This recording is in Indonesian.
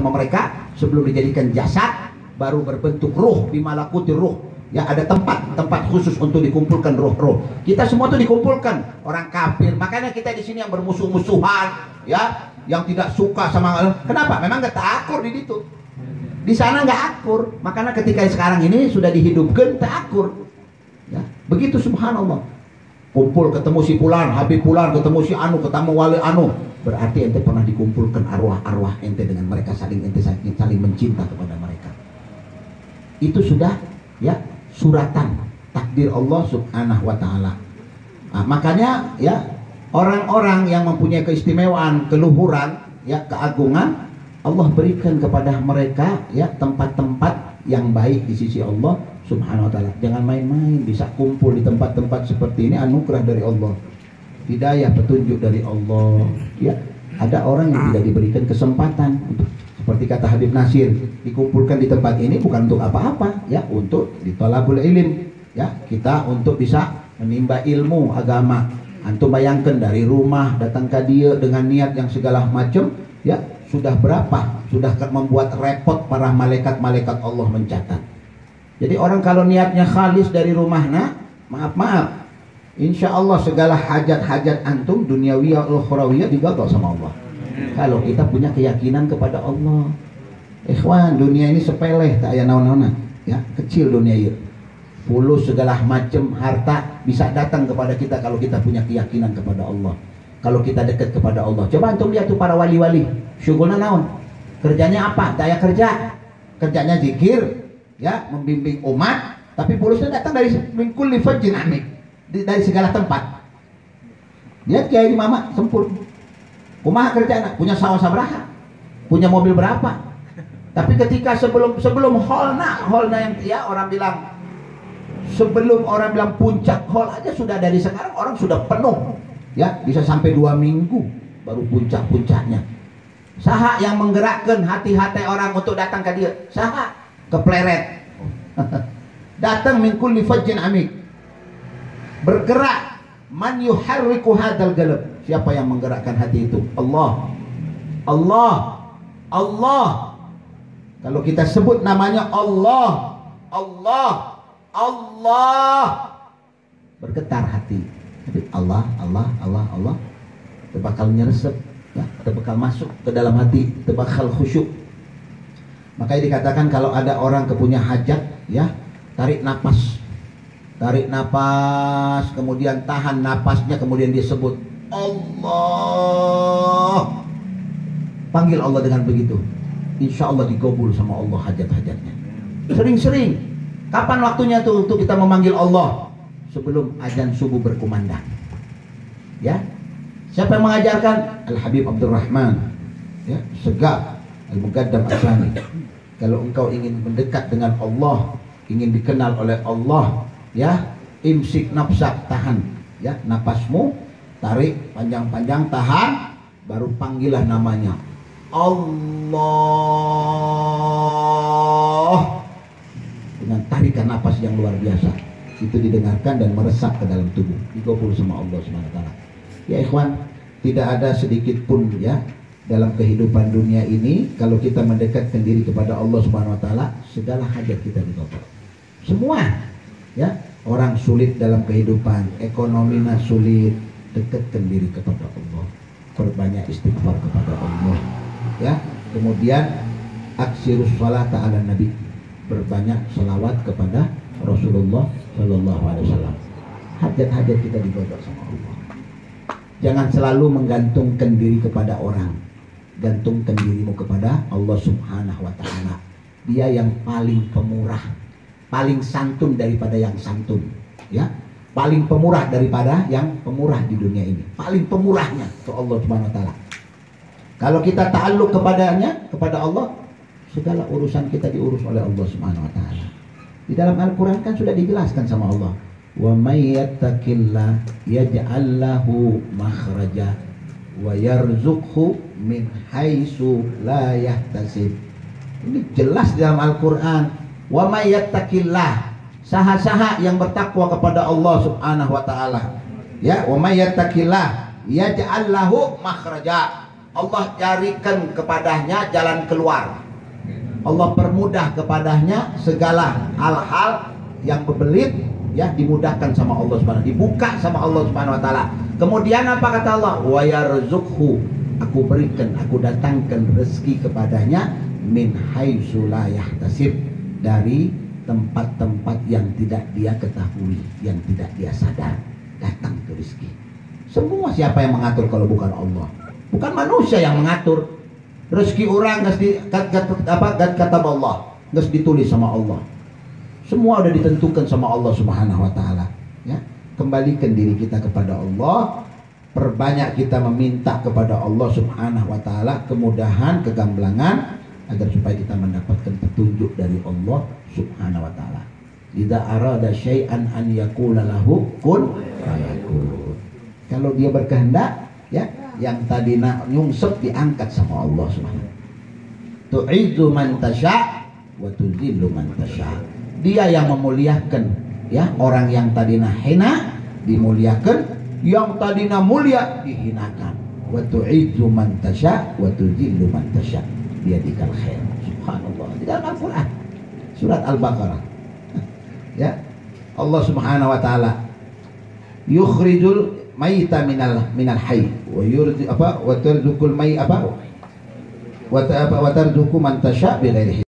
sama mereka sebelum dijadikan jasad, baru berbentuk ruh di malakuti ruh. Ya, ada tempat khusus untuk dikumpulkan roh-roh. Kita semua tuh dikumpulkan orang kafir. Makanya kita di sini yang bermusuh-musuhan, ya, yang tidak suka sama. Kenapa? Memang nggak akur di situ. Di sana nggak akur. Makanya ketika sekarang ini sudah dihidupkan tak akur. Ya, begitu subhanallah. Kumpul ketemu si Fulan, Habib Fulan, ketemu si Anu, ketemu Wali Anu. Berarti ente pernah dikumpulkan arwah-arwah ente dengan mereka, saling mencinta kepada mereka. Itu sudah, ya, suratan takdir Allah subhanahu wa ta'ala. Nah, makanya ya, orang-orang yang mempunyai keistimewaan, keluhuran, ya, keagungan, Allah berikan kepada mereka, ya, tempat-tempat yang baik di sisi Allah subhanahu wa ta'ala. Jangan main-main, bisa kumpul di tempat-tempat seperti ini, anugerah dari Allah, hidayah, petunjuk dari Allah. Ya, ada orang yang tidak diberikan kesempatan untuk, seperti kata Habib Nasir, dikumpulkan di tempat ini bukan untuk apa-apa, ya, untuk ditolabul ilim, ya, kita untuk bisa menimba ilmu agama. Antum bayangkan dari rumah datang ke dia dengan niat yang segala macam, ya, sudah berapa, sudah membuat repot para malaikat-malaikat Allah mencatat. Jadi orang kalau niatnya khalis dari rumahnya, maaf, insya Allah segala hajat-hajat antum duniawiyah ukhrawiyah digagal sama Allah. Kalau kita punya keyakinan kepada Allah. Ikhwan, dunia ini sepele, tak ada naon-naon, ya, kecil dunia ini. Fulus segala macam harta bisa datang kepada kita kalau kita punya keyakinan kepada Allah. Kalau kita dekat kepada Allah. Coba antum lihat tuh para wali-wali, syukurna naon? Kerjanya apa? Daya kerja. Kerjanya zikir, ya, membimbing umat, tapi fulusnya datang dari kulli fajjin amik, dari segala tempat. Lihat Kiai Mama sempur. Kumaha kerjana? Punya sawah sabaraha? Punya mobil berapa? Tapi ketika sebelum holna yang, ya, orang bilang, sebelum orang bilang puncak hol aja sudah, dari sekarang orang sudah penuh, ya, bisa sampai 2 minggu baru puncak-puncaknya. Saha yang menggerakkan hati-hati orang untuk datang ke dia? Saha? Kepleret. Datang min kulli fajjin amik, bergerak. Man yuharriku hadzal qalb, siapa yang menggerakkan hati itu? Allah. Kalau kita sebut namanya Allah, bergetar hati. Allah, itu bakal nyeresep, ya, itu bakal masuk ke dalam hati, itu bakal khusyuk. Makanya dikatakan kalau ada orang kepunya hajat, ya, tarik napas, kemudian tahan napasnya, kemudian disebut Allah, panggil Allah dengan begitu, insya Allah digabul sama Allah hajat-hajatnya. Sering-sering. Kapan waktunya tuh untuk kita memanggil Allah? Sebelum azan subuh berkumandang, ya. Siapa yang mengajarkan? Al Habib Abdurrahman, ya, Segaf Al-Muqaddam Asani. Kalau engkau ingin mendekat dengan Allah, ingin dikenal oleh Allah, ya, imsik nafsak, tahan, ya, napasmu, tarik panjang-panjang, tahan, baru panggillah namanya Allah. Dengan tarikan napas yang luar biasa, itu didengarkan dan meresap ke dalam tubuh, digabul sama Allah SWT. Ya ikhwan, tidak ada sedikit pun, ya, dalam kehidupan dunia ini, kalau kita mendekatkan diri kepada Allah SWT, segala hajat kita digabul. Semua, ya. Orang sulit dalam kehidupan, ekonominya sulit, dekatkan diri kepada Allah, perbanyak istighfar kepada Allah, ya. Kemudian aksirus salata ala nabi, berbanyak salawat kepada Rasulullah Shallallahu Alaihi Wasallam. Hajat-hajat kita digodok sama Allah. Jangan selalu menggantungkan diri kepada orang, gantungkan dirimu kepada Allah Subhanahu Wa Taala. Dia yang paling pemurah, paling santun daripada yang santun, ya, paling pemurah daripada yang pemurah di dunia ini. Paling pemurahnya itu Allah Subhanahu Wa Taala. Kalau kita ta'alluq kepadanya, kepada Allah, segala urusan kita diurus oleh Allah Subhanahu Wa Taala. Di dalam Al-Quran kan sudah dijelaskan sama Allah, wa may yattaqillah yaj'al lahu makhraja wa yarzuqhu min haitsu la yahtasib. Ini jelas di dalam Al-Quran. Wa may yattaqillah, saha-saha yang bertakwa kepada Allah Subhanahu Wa Taala, ya, wa may yattaqillah yaj'al lahu makhraja, Allah carikan kepadanya jalan keluar. Allah permudah kepadanya segala hal-hal yang berbelit, ya, dimudahkan sama Allah Subhanahu, dibuka sama Allah Subhanahu wa taala. Kemudian apa kata Allah? Wa yarzuqhu, aku berikan, aku datangkan rezeki kepadanya min haitsu la yahtasib, dari tempat-tempat yang tidak dia ketahui, yang tidak dia sadar, datang ke rezeki. Semua siapa yang mengatur kalau bukan Allah? Bukan manusia yang mengatur. Rezeki orang kata Allah, nggak ditulis sama Allah. Semua udah ditentukan sama Allah Subhanahu wa taala, ya. Kembalikan diri kita kepada Allah, perbanyak kita meminta kepada Allah Subhanahu wa taala kemudahan, kegamblangan, agar supaya kita mendapatkan petunjuk dari Allah Subhanahu wa taala. Idza arada syai'an an yaqula lahu kun fayakun. Kalau dia berkehendak, ya, yang tadi nyungsep diangkat sama Allah Subhanahu. Tu'izzu man tasya wa tuzillu man tasya. Dia yang memuliakan, ya, orang yang tadinya hina dimuliakan, yang tadinya mulia dihinakan. Wa tu'izzu man tasya wa tuzillu man tasya. Dia dikal khair. Subhanallah. Di dalam Al-Qur'an surat Al-Baqarah. Ya. Allah Subhanahu wa taala yukhrijul maita minal hayy wa yurzi wa tarzuqul may wa tarzuqu man tasya bighairi